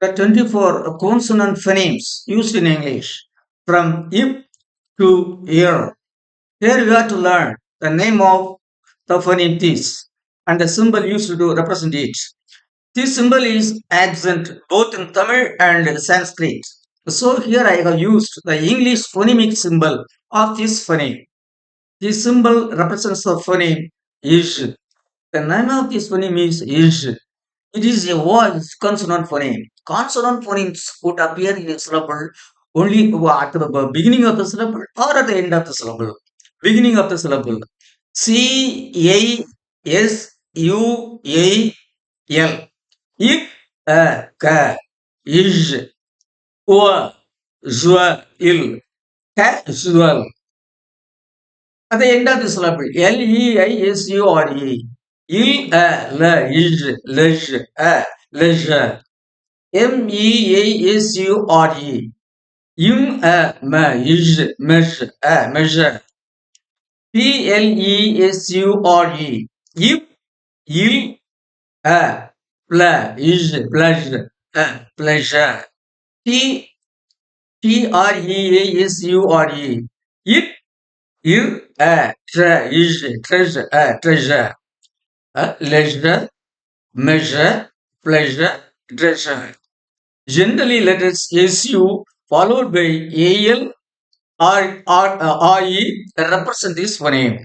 The 24 consonant phonemes used in English, from if to ear. Here we have to learn the name of the phoneme this and the symbol used to represent it. This symbol is absent both in Tamil and Sanskrit. So here I have used the English phonemic symbol of this phoneme. This symbol represents the phoneme ish. The name of this phoneme is ish. It is a voiced consonant phoneme. Consonant phonemes would appear in a syllable only at the beginning of the syllable or at the end of the syllable. Beginning of the syllable. C A S U A L. Ik, ka, ij, ua, zua, il, casual. At the end of the syllable, Leisure. Il, la, ij, lej, leisure. Measure. Im, ma, ij, measure, measure. Pleasure. If, il, pleasure, pleasure. T Treasure. It treasure, treasure. Leisure, measure, pleasure, treasure. Generally, letters SU followed by AL or RE represent this phoneme.